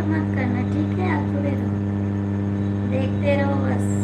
मत करना, ठीक है? आप जुड़े रहो, देखते रहो बस।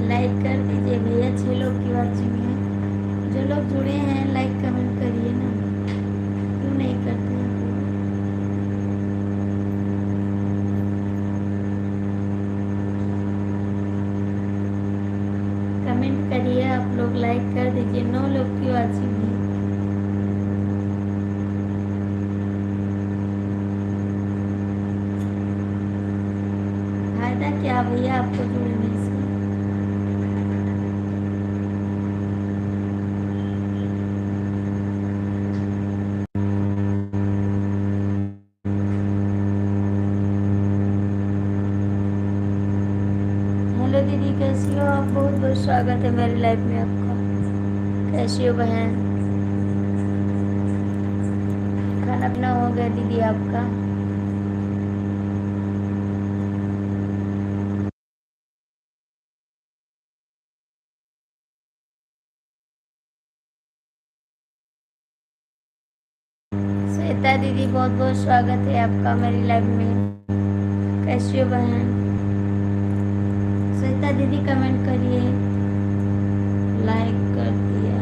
लाइक कर दीजिए भैया, 6 लोग की वाचिंग है। जो लोग जुड़े हैं लाइक कमेंट करिए ना, क्यों नहीं करते हैं? कमेंट करिए आप लोग, लाइक कर दीजिए। 9 लोग की वाचिंग है। फायदा क्या भैया आपको जुड़ने से? हेलो दीदी, कैसी हो आप? बहुत बहुत स्वागत है मेरी लाइफ में आपका। कैसी हो बहन? खाना पीना हो गया दीदी आपका? श्वेता दीदी, बहुत बहुत स्वागत है आपका मेरी लाइफ में। कैसी हो बहन? श्वेता दीदी कमेंट करिए, लाइक कर दिया।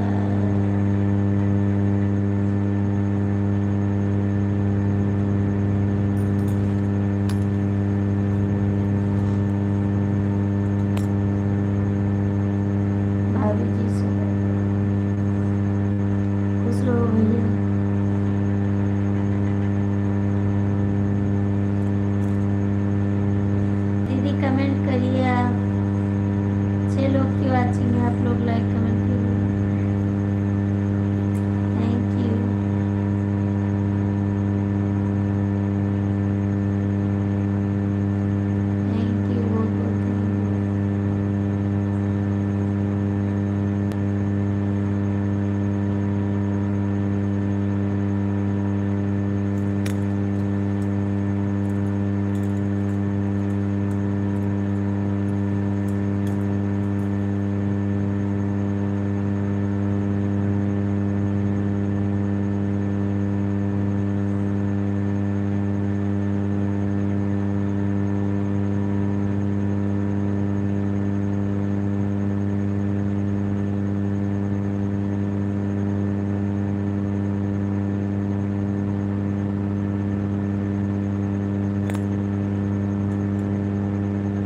भाभी जी से खुश रहो भैया। दीदी कमेंट करिए आप, 6 लोग की वाचिंग है, आप लोग लाइक कमेंट करिए। Thank you. थैंक यू बहुत बहुत।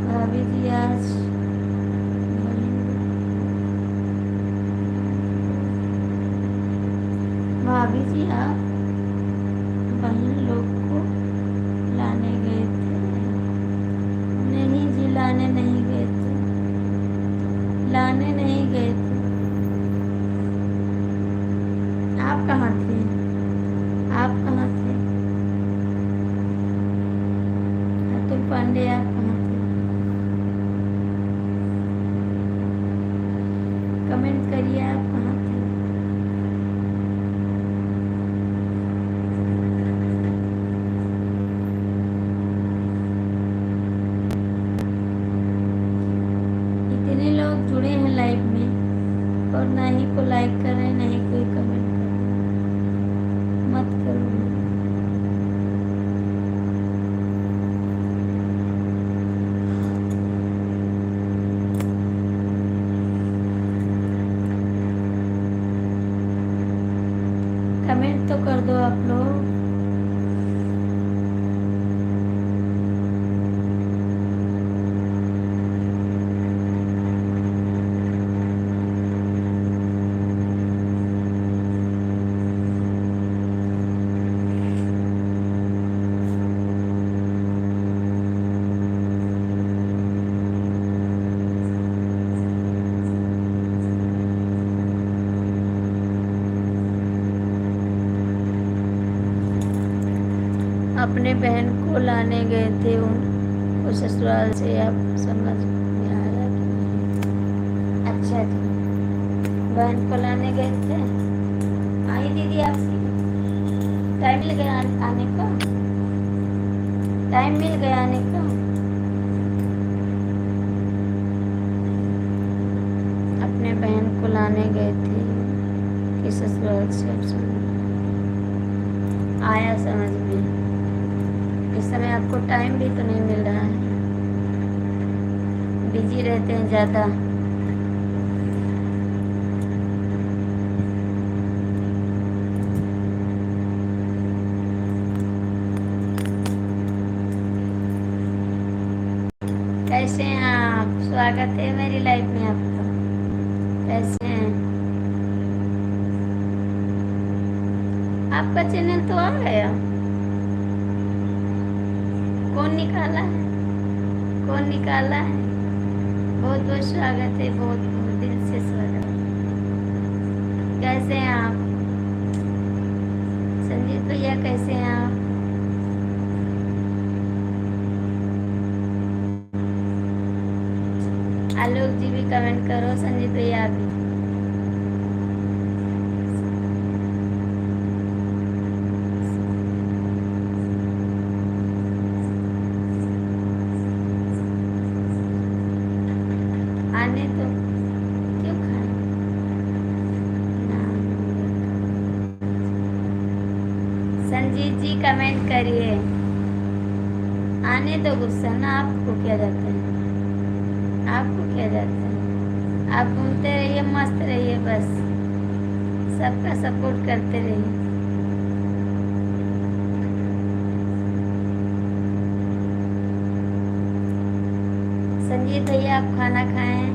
भाभी जी आज भाभी जी आप बहन लोग को लाने गए थे? नहीं जी, लाने नहीं गए थे, लाने नहीं गए थे। आप कहाँ थे? आप कहाँ थे? अतुल पांडे, आप कहाँ थे? कमेंट करिए आप कहाँ थे? इतने लोग जुड़े हैं लाइव में और ना ही को लाइक कर रहे हैं, ना ही कोई कमेंट कर रहे हैं। मत करो। कमेंट तो कर दो आप लोग। अपने बहन को लाने गए थे उनको ससुराल से। आप समझ में आया कि नहीं? अच्छा जी, बहन को लाने गए थे। आई दीदी आपकी टाइम मिल गया आने का? टाइम मिल गया आने का? अपने बहन को लाने गए थे कि ससुराल से। अब समझ आया समझ में। इस समय आपको टाइम भी तो नहीं मिल रहा है, बिजी रहते हैं ज़्यादा। कैसे हैं आप? स्वागत है मेरी लाइफ में आपका। कैसे हैं? आपका चैनल तो आ गया। कौन निकाला है? कौन निकाला है? बहुत बहुत स्वागत है, बहुत बहुत दिल से स्वागत। कैसे हैं आप? संजीत भैया कैसे हैं आप? आलोक जी भी कमेंट करो, संजीत भैया आप भी। आने तो क्यों खाए? संजीत जी कमेंट करिए। आने दो गुस्सा ना, आपको क्या जाता है? आपको क्या जाता है? आप घूमते रहिए, मस्त रहिए, बस सबका सपोर्ट करते रहिए। संजीत भैया आप खाना खाएं।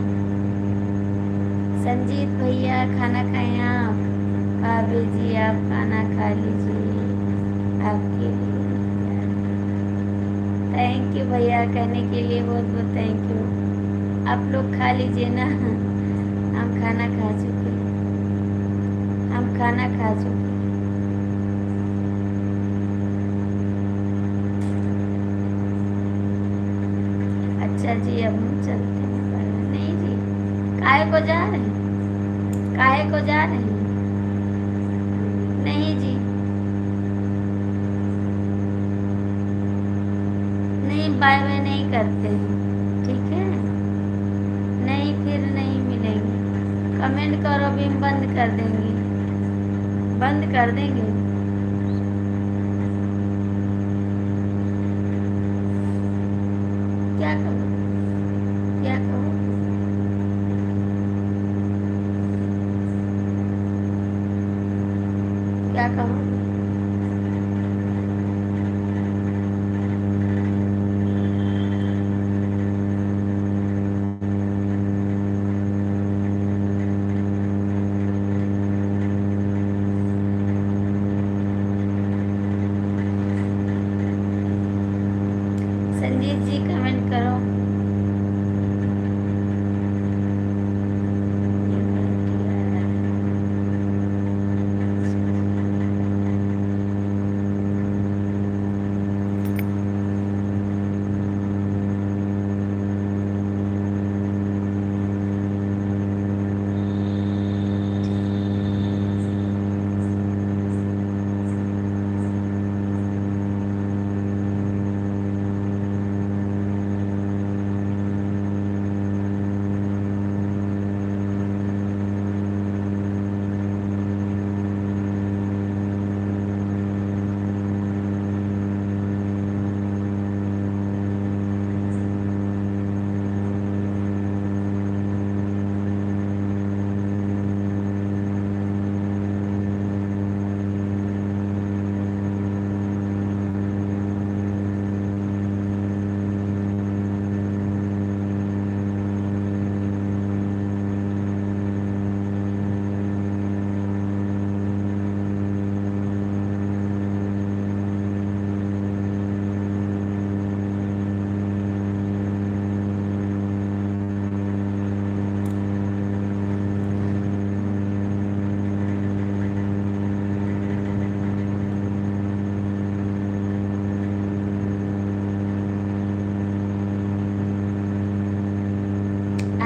संजीत भैया खाना खाएं आप। भाभी जी आप खाना खा लीजिए, आपके लिए। थैंक यू भैया, कहने के लिए बहुत बहुत थैंक यू। आप लोग खा लीजिए ना, हम खाना खा चुके। हम खाना खा चुके। अच्छा जी, अब हम चलते हैं। नहीं जी, काहे को जा रहे हैं? काहे को जा रहे हैं? नहीं जी, नहीं, बाय बाय नहीं करते हैं, ठीक है? नहीं, फिर नहीं मिलेंगे। कमेंट करो, अभी हम बंद कर देंगे, बंद कर देंगे। क्या करो? क्या करो? क्या कहो? संजीत जी कमेंट करो।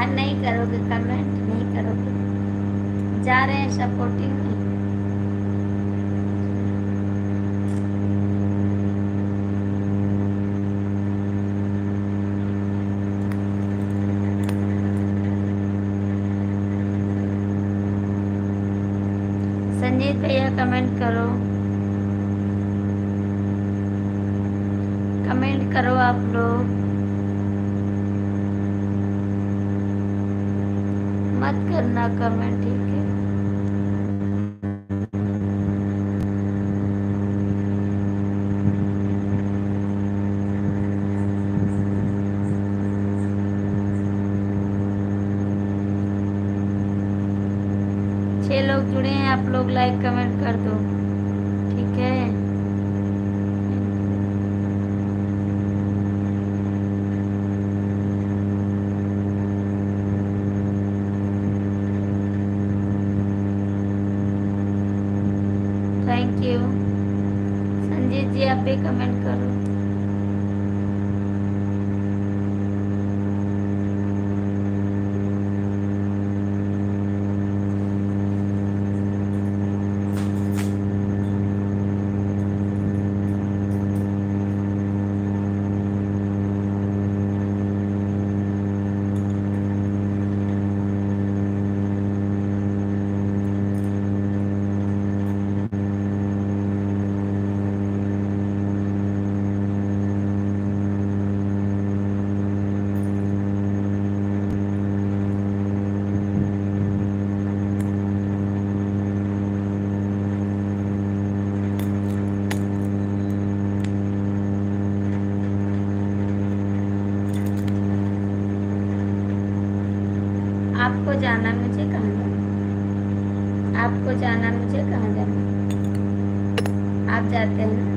नहीं करोगे, कमेंट नहीं करोगे, जा रहे हैं सपोर्टिंग में। संजीत भैया कमेंट करो, कमेंट करो आप लोग, मत करना कमेंट, ठीक है। छह लोग जुड़े हैं, आप लोग लाइक कमेंट कर दो, ठीक है। थैंक यू संजीत जी, आप भी कमेंट करो। आपको जाना, मुझे कहाँ जाना? आपको जाना, मुझे कहाँ जाना? आप जाते हैं ना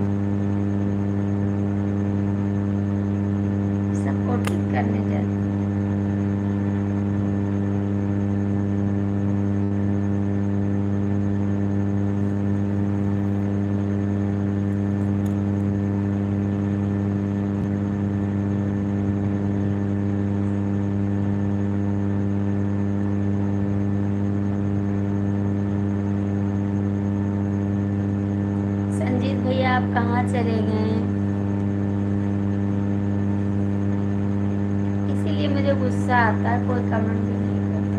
सपोर्टिंग करने जाते हैं। संजीत भैया आप कहाँ चले गए? इसीलिए मुझे गुस्सा आता है, कोई कमेंट भी नहीं करता,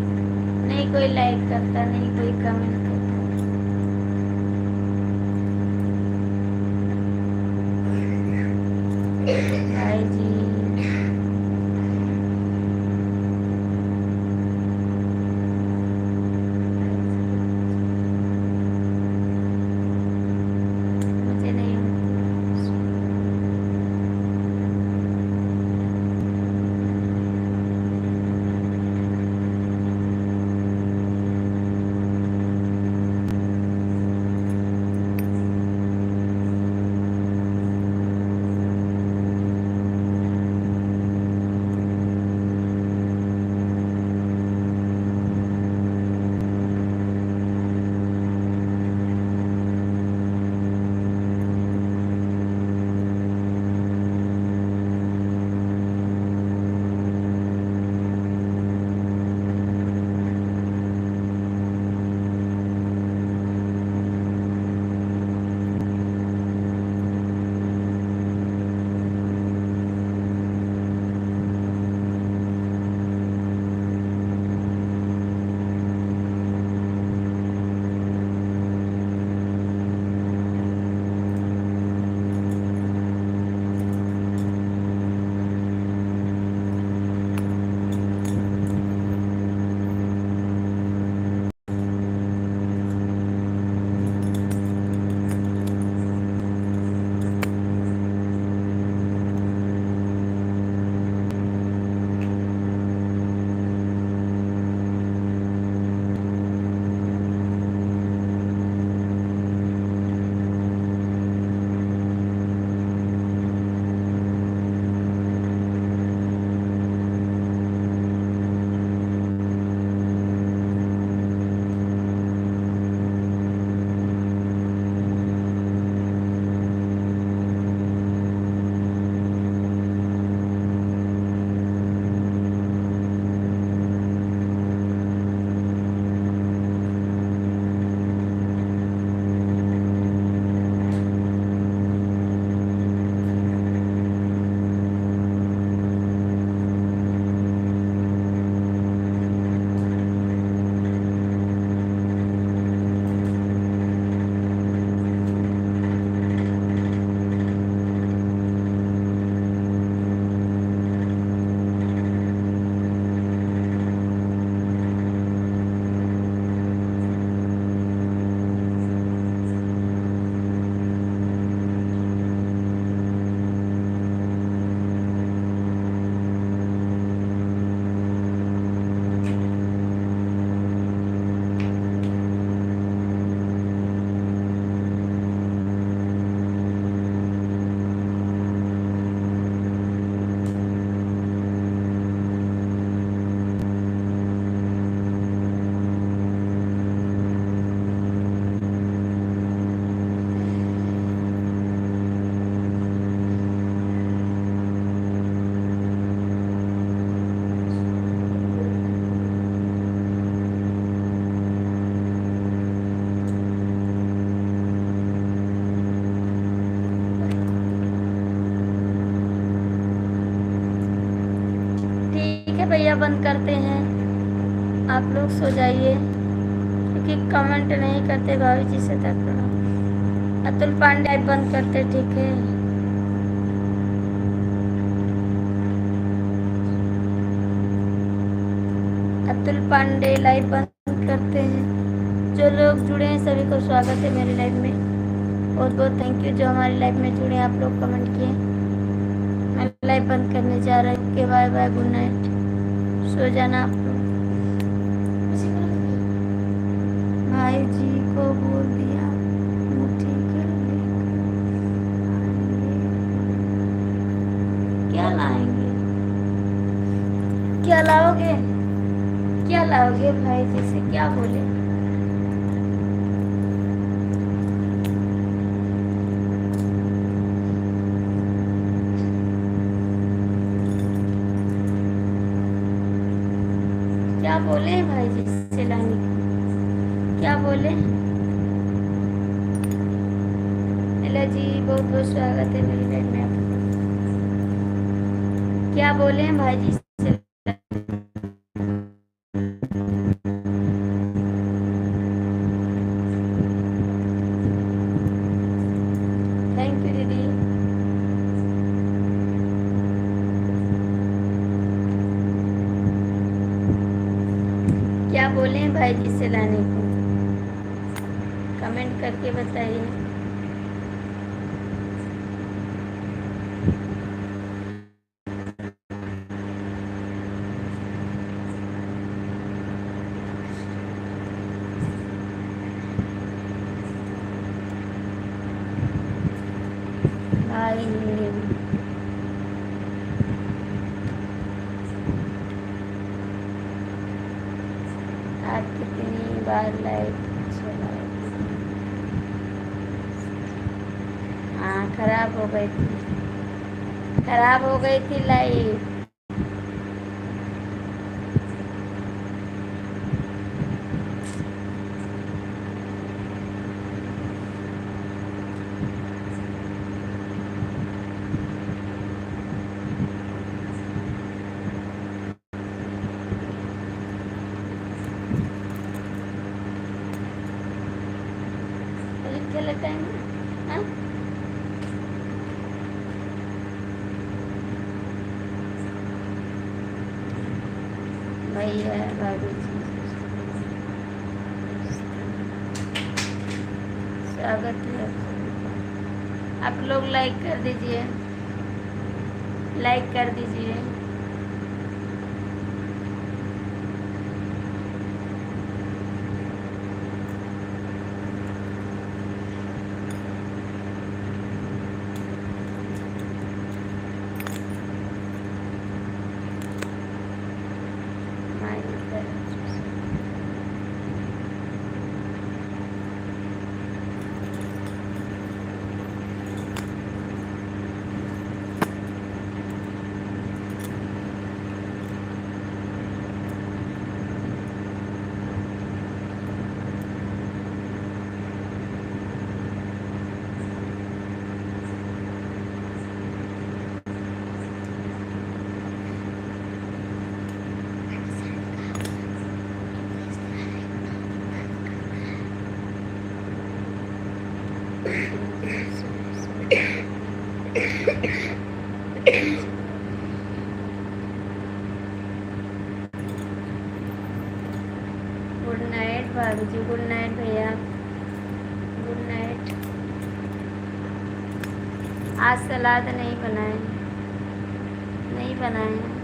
नहीं कोई लाइक करता, नहीं कोई कमेंट करता। हाय जी, मुझे नहीं होती। मीडिया बंद करते हैं, आप लोग सो जाइए, क्योंकि कमेंट नहीं करते भाभी जी से तक। अतुल पांडे बंद करते, ठीक है। अतुल पांडे लाइव बंद करते हैं। जो लोग जुड़े हैं सभी को स्वागत है मेरी लाइव में। बहुत बहुत थैंक यू जो हमारी लाइव में जुड़े, आप लोग कमेंट किए। मैं लाइव बंद करने जा रही हूँ। Okay bye bye, good night, सो जाना आप लोग। भाई जी को बोल दिया मुट्ठी कर क्या लाएंगे, क्या लाओगे, क्या लाओगे भाई जी से, क्या बोले? क्या बोले भाई जी से लाने को, क्या बोले? हेलो जी, बहुत बहुत स्वागत है मेरी लाइफ में आपका। क्या बोले हैं भाई जी से? थैंक यू दीदी। क्या बोले हैं भाई जी से लाने को, कमेंट करके बताइए। भाई आप कितनी बार लाइव चलाए? हाँ, खराब हो गई थी, खराब हो गई थी लाइव। खेले टाइम हाँ भैया भाभी जी स्वागत है आप लोग लाइक कर दीजिए, लाइक कर दीजिए। गुड नाइट भाभी जी, गुड नाइट भैया, गुड नाइट। आज सलाद नहीं बनाए, नहीं बनाए।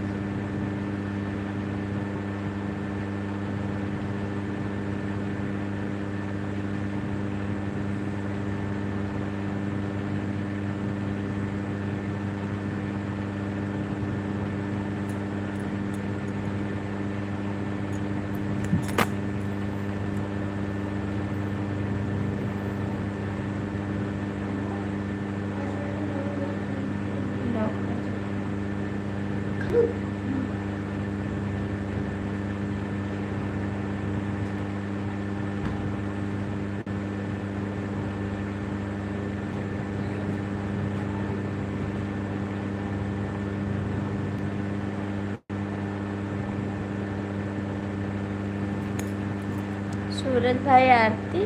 सूरज भाई आरती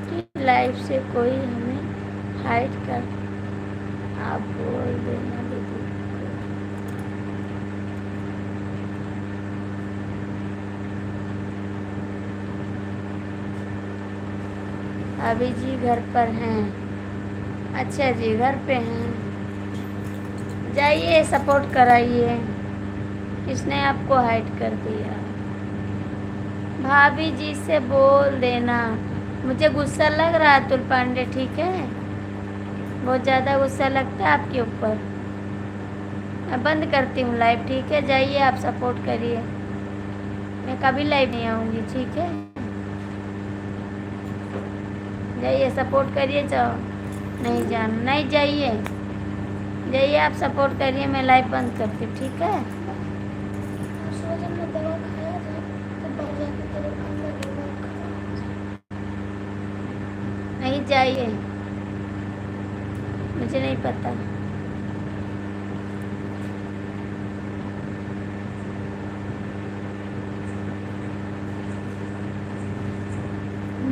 की लाइफ से कोई हमें हाइड कर, आप बोल देना दीदी को। अभी जी घर पर हैं। अच्छा जी, घर पे हैं, जाइए सपोर्ट कराइए। किसने आपको हाइड कर दिया? भाभी जी से बोल देना। मुझे गुस्सा लग रहा है अतुल पांडे, ठीक है, बहुत ज़्यादा गुस्सा लगता है आपके ऊपर। मैं बंद करती हूँ लाइव, ठीक है, जाइए आप सपोर्ट करिए। मैं कभी लाइव नहीं आऊँगी, ठीक है, जाइए सपोर्ट करिए। जाओ, नहीं जाना, नहीं, जाइए जाइए आप सपोर्ट करिए। मैं लाइव बंद करती हूँ, ठीक है। नहीं, जाइए, मुझे नहीं पता।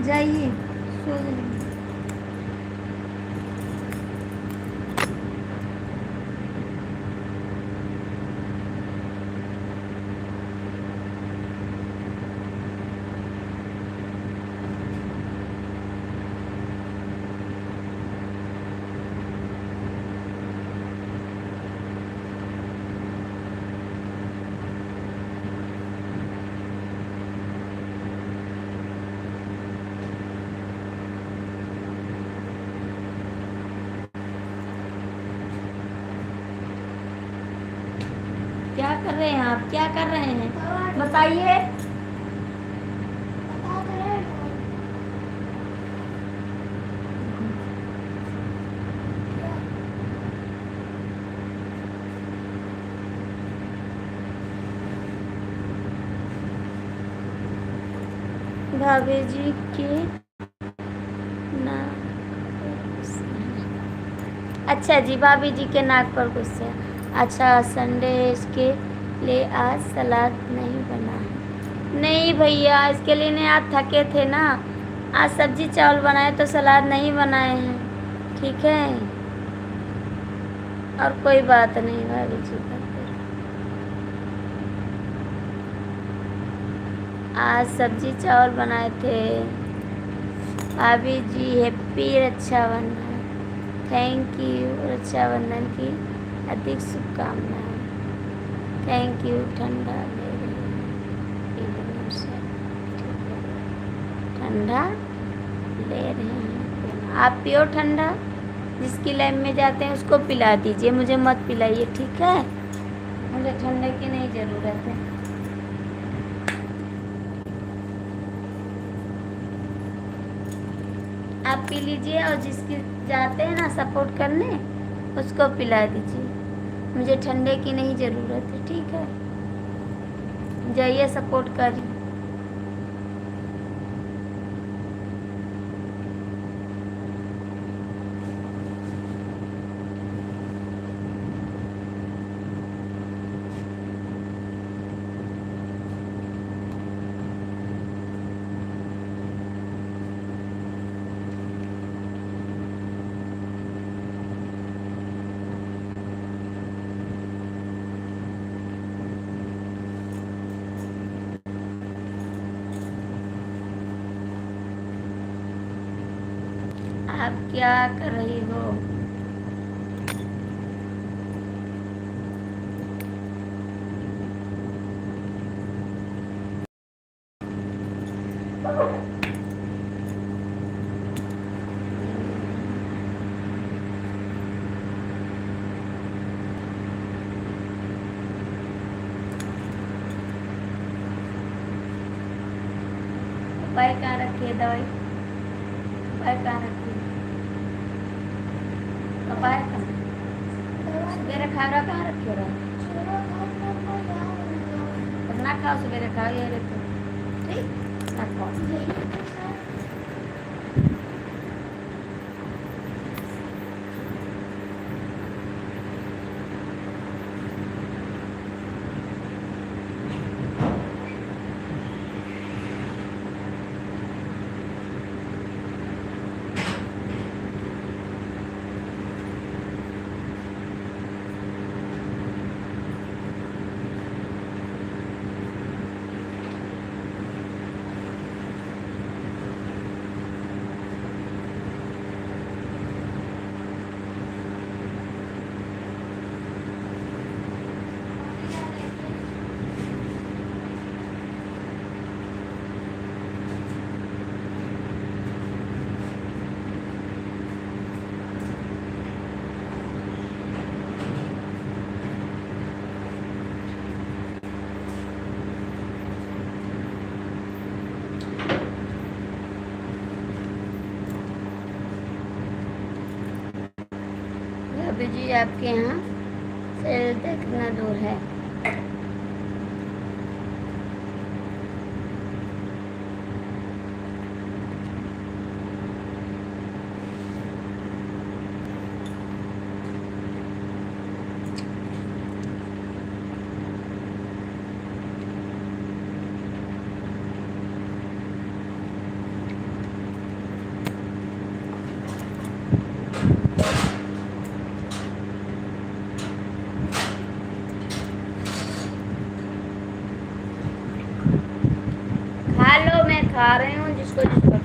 जाइए, सो जाइए। क्या कर रहे हैं आप, क्या कर रहे हैं बताइए। भाभी जी के नाक। अच्छा जी, भाभी जी के नाक पर गुस्से। अच्छा, संडे इसके लिए आज सलाद नहीं बना है? नहीं भैया, इसके लिए नहीं, आज थके थे ना, आज सब्जी चावल बनाए तो सलाद नहीं बनाए हैं, ठीक है, और कोई बात नहीं भाभी जी का। आज सब्जी चावल बनाए थे। भाभी जी happy Rakshabandhan. Thank you, Rakshabandhan की अधिक शुभकामनाएं। Thank you. ठंडा ले रहे से, ठंडा ले रहे हैं, आप पियो ठंडा। जिसकी लाइन में जाते हैं उसको पिला दीजिए, मुझे मत पिलाइए, ठीक है, मुझे ठंडे की नहीं ज़रूरत है। आप पी लीजिए, और जिसकी जाते हैं ना सपोर्ट करने उसको पिला दीजिए, मुझे ठंडे की नहीं ज़रूरत है, ठीक है, जाइए सपोर्ट करिए। आप क्या कर रही हो? दवाई कहाँ रखी है? दवाई कहाँ रखी है? पपाया कहाँ? सवेरे खा रहा, कहाँ रखे रहा? ना खाओ, सवेरे खाओ, ये रखो, ठीक, ना खाओ। भाभी जी आपके यहाँ से कितना दूर है? खा लो, मैं खा रही हूँ जिसको जिसको।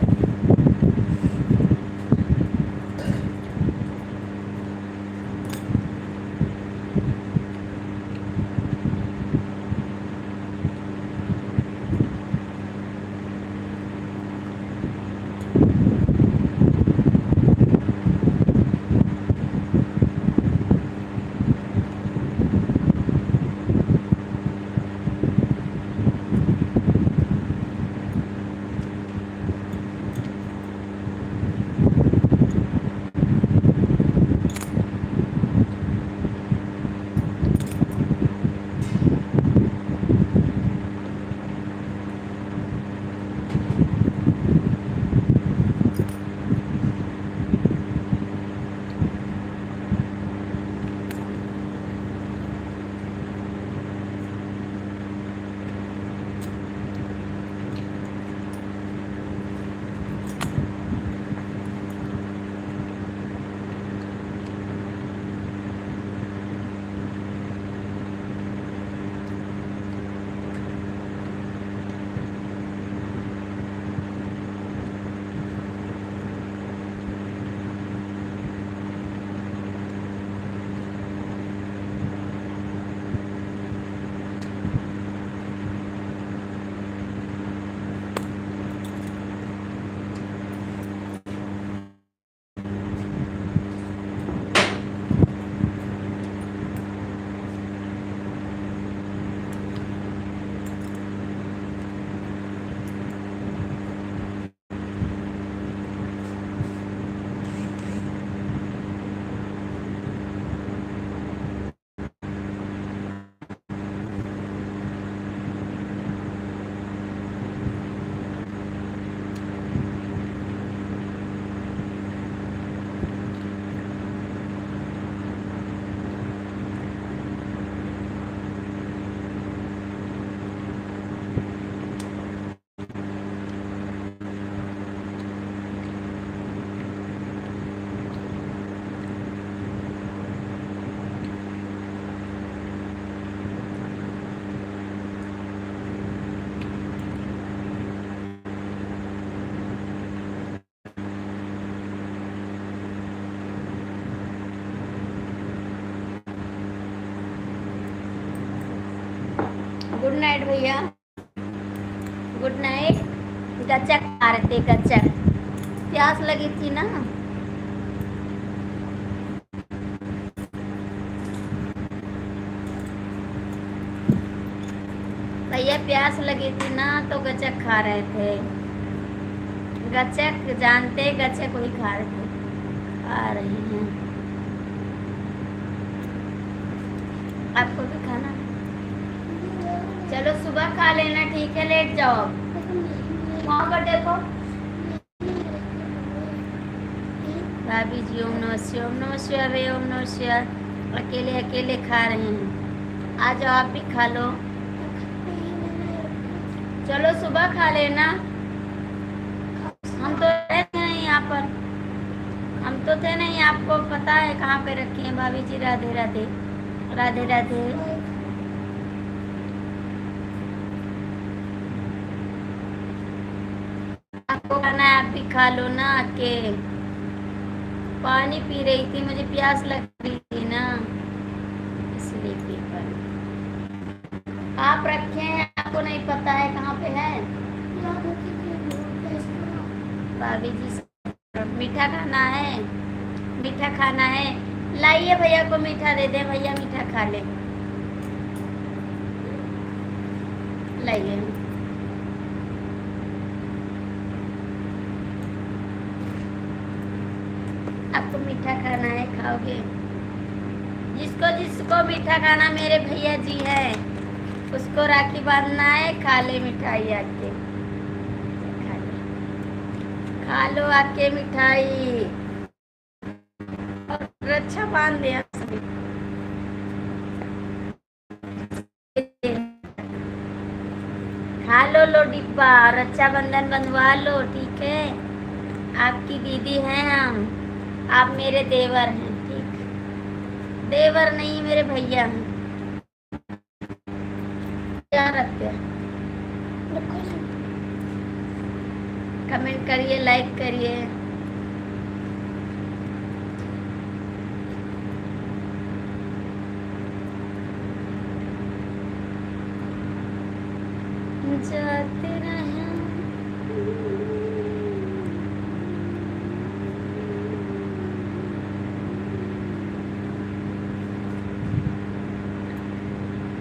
गुड नाइट भैया, गुड नाइट। गच्चक खा रहे थे, गच्चक। प्यास लगी थी ना। भैया प्यास लगी थी ना तो गच्चक खा रहे थे। गच्चक जानते, गच्चक वही खा रहे थे, खा रही हैं। आपको भी खाना? चलो सुबह खा लेना, ठीक है, लेट जाओ। वहाँ पर देखो भाभी जी। ओम नमः शिवाय, ओम नमः शिवाय, ओम नमः शिवाय। अकेले अकेले खा रहे हैं, आ जाओ आप भी खा लो। चलो सुबह खा लेना। हम तो रहते हैं यहाँ पर, हम तो थे नहीं, आपको पता है कहाँ पे रखी हैं भाभी जी। राधे राधे, राधे राधे। आपको खाना है, आप भी खा लो ना आके। पानी पी रही थी, मुझे प्यास लग रही थी ना, इसलिए पी पानी। आप रखे हैं, आपको नहीं पता है कहाँ पे है? भाभी जी मीठा खाना है, मीठा खाना है। लाइए भैया को मीठा दे दे, भैया मीठा खा ले। लाइए, आपको मीठा खाना है, खाओगे? जिसको जिसको मीठा खाना मेरे भैया जी है उसको राखी बांधना है, खा ले मिठाई आके, खा लो आके मिठाई और रक्षा बांध दिया सभी। खा लो डिब्बा, रक्षाबंधन बंधवा लो, ठीक है। आपकी दीदी हैं हम, आप मेरे देवर हैं, ठीक। देवर नहीं, मेरे भैया हैं। क्या रखते हैं, कमेंट करिए, लाइक करिए। जाते रहें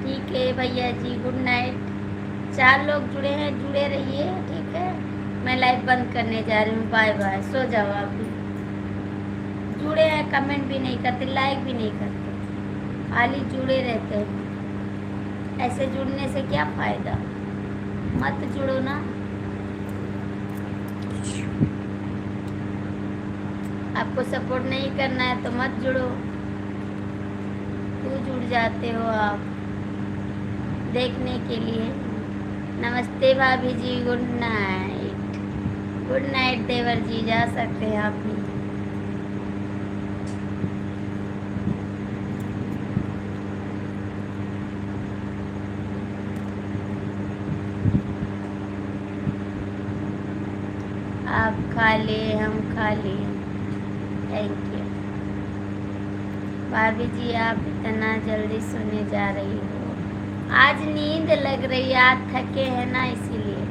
ठीक है भैया जी, गुड नाइट। 4 लोग जुड़े हैं, जुड़े रहिए, ठीक है। मैं लाइव बंद करने जा रही हूँ, बाय बाय, सो जाओ आप भी। जुड़े हैं, कमेंट भी नहीं करते, लाइक भी नहीं करते, खाली जुड़े रहते हैं। ऐसे जुड़ने से क्या फायदा, मत जुड़ो ना। आपको सपोर्ट नहीं करना है तो मत जुड़ो, क्यों जुड़ जाते हो आप देखने के लिए। नमस्ते भाभी जी, गुड नाइट। गुड नाइट देवर जी, जा सकते हैं आप भी। आप खा ले, हम खा ले, थैंक यू। भाभी जी आप इतना जल्दी सोने जा रही हो? आज नींद लग रही है, आज थके हैं ना, इसीलिए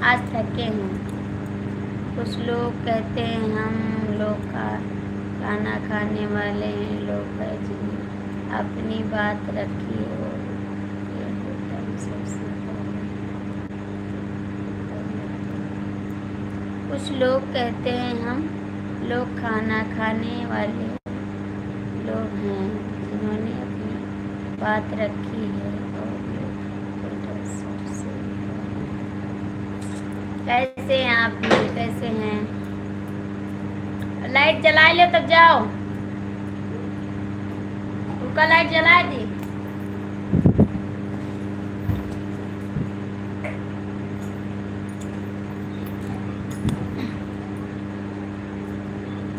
आज थके हैं। कुछ लोग कहते हैं हम लोग का खाना खाने वाले हैं लोग है जी, अपनी बात रखिए। और कुछ लोग कहते हैं हम लोग खाना खाने वाले लोग हैं जिन्होंने अपनी बात रखी है। कैसे हैं आप भी, कैसे हैं? लाइट जला लो तब जाओ, उनका लाइट जला दी।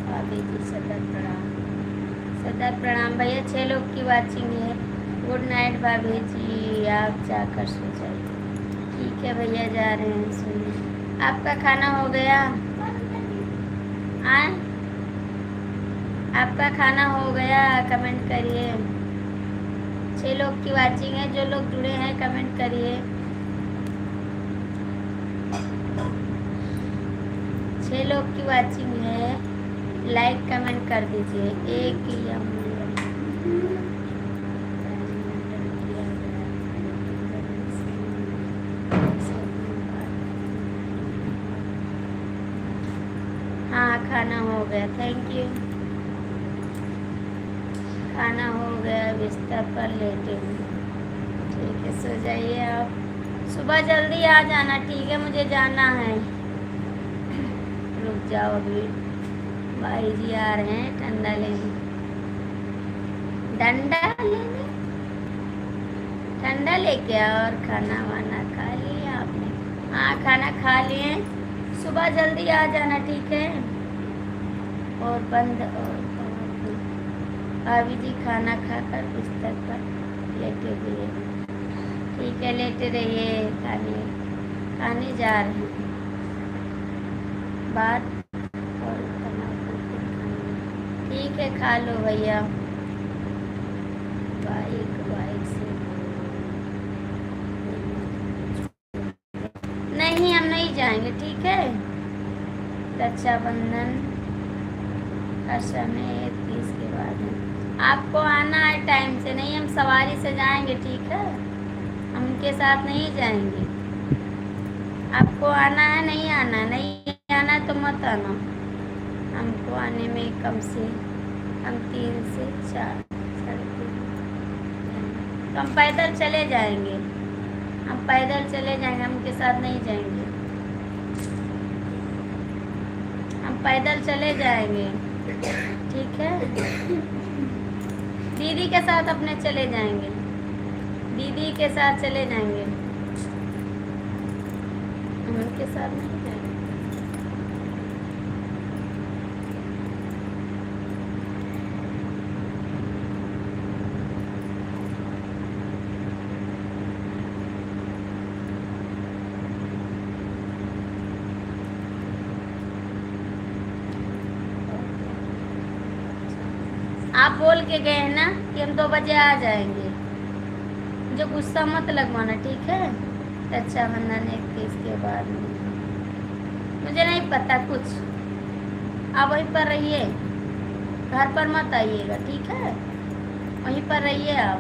भाभी जी सदर प्रणाम, सदर प्रणाम भैया। 6 लोग की वाचिंग है। गुड नाइट भाभी जी, आप जाकर सो जाइए, ठीक है भैया, जा रहे हैं सोने। आपका खाना हो गया? आए, आपका खाना हो गया? कमेंट करिए। 6 लोग की वाचिंग है, जो लोग जुड़े हैं कमेंट करिए। 6 लोग की वाचिंग है, लाइक कमेंट कर दीजिए। एक या हाँ, खाना हो गया, थैंक यू। खाना हो गया, बिस्तर पर लेटे हूँ, ठीक है, सो जाइए आप। सुबह जल्दी आ जाना, ठीक है, मुझे जाना है। रुक जाओ अभी, भाई जी आ रहे हैं ठंडा लेने, डंडा लेने, ठंडा लेके आओ। और खाना वाना खा लिया आपने? हाँ, खाना खा लिए। सुबह जल्दी आ जाना, ठीक है। और बंद और भाभी जी खाना खाकर बिस्तर पर लेटे हुए, ठीक है, लेटे रहिए। खाने जा रहे हैं, बात और ठीक है, खा लो भैया। बाइक से नहीं, हम नहीं जाएंगे, ठीक है। रक्षाबंधन का समय 30 के बाद है। आपको आना है टाइम से, नहीं हम सवारी से जाएंगे, ठीक है, हम उनके साथ नहीं जाएंगे। आपको आना है, नहीं आना, नहीं आना तो मत आना। हमको आने में कम से कम 3 से 4 तो हम पैदल चले जाएंगे, हम पैदल चले जाएंगे, हम उनके साथ नहीं जाएंगे, हम पैदल चले जाएंगे, ठीक है। दीदी के साथ अपने चले जाएंगे, दीदी के साथ चले जाएंगे, हम उनके साथ नहीं जाएंगे। आप बोल के गए हैं ना कि हम 2 बजे आ जाएंगे, मुझे गुस्सा मत लगवाना, ठीक है। रक्षाबंधन 31 के बाद मुझे नहीं पता कुछ, आप वहीं पर रहिए, घर पर मत आइएगा, ठीक है, वहीं पर रहिए आप।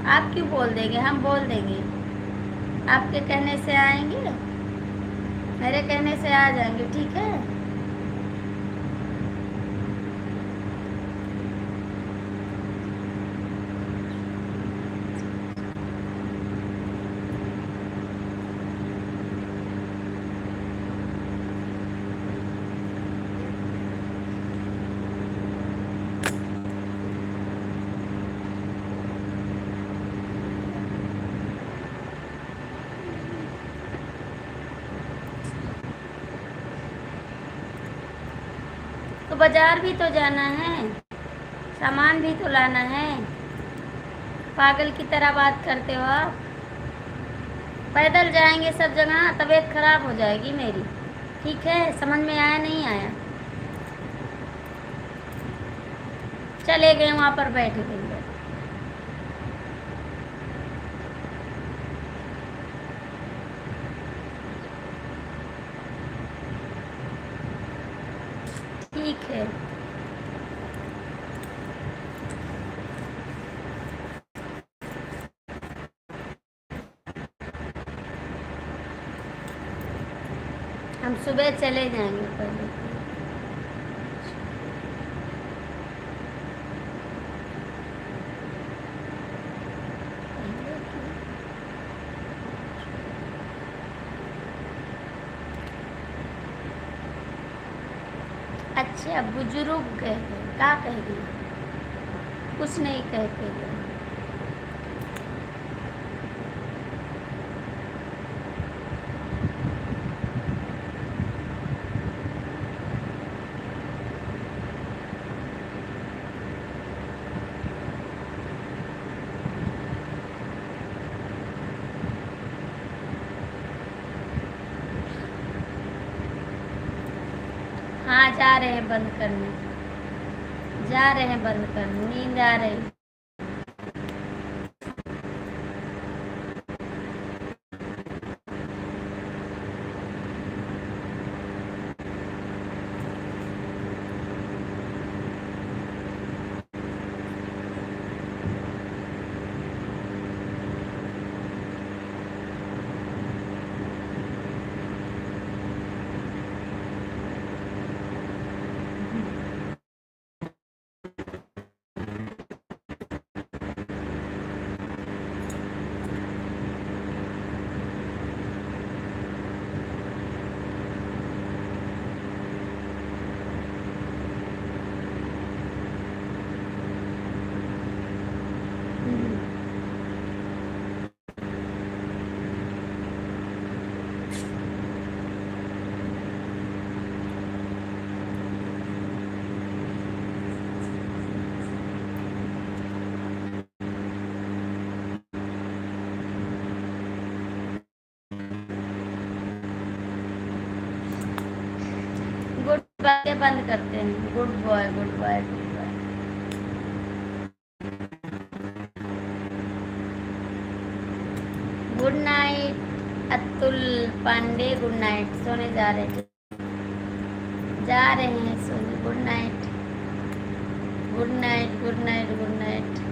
आप क्यों बोल देंगे, हम बोल देंगे, आपके कहने से आएंगे, मेरे कहने से आ जाएंगे, ठीक है। तो बाजार भी तो जाना है, सामान भी तो लाना है, पागल की तरह बात करते हो आप। पैदल जाएंगे सब जगह, तबीयत खराब हो जाएगी मेरी, ठीक है, समझ में आया नहीं आया। चले गए वहाँ पर बैठ गए, ठीक है। हम सुबह चले जाएंगे पहले। अच्छा, बुजुर्ग गए, क्या कह गए, कुछ नहीं कह के गए। हाँ, जा रहे हैं बंद करने, जा रहे हैं बंद करने, नींद आ रही। गुड बाय बंद करते हैं, good boy, good boy, good boy. Good night Atul Pandey, good night, सोने जा रहे हैं, जा रहे हैं सोने, good night, good night, good night, good night.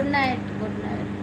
Good night, good night.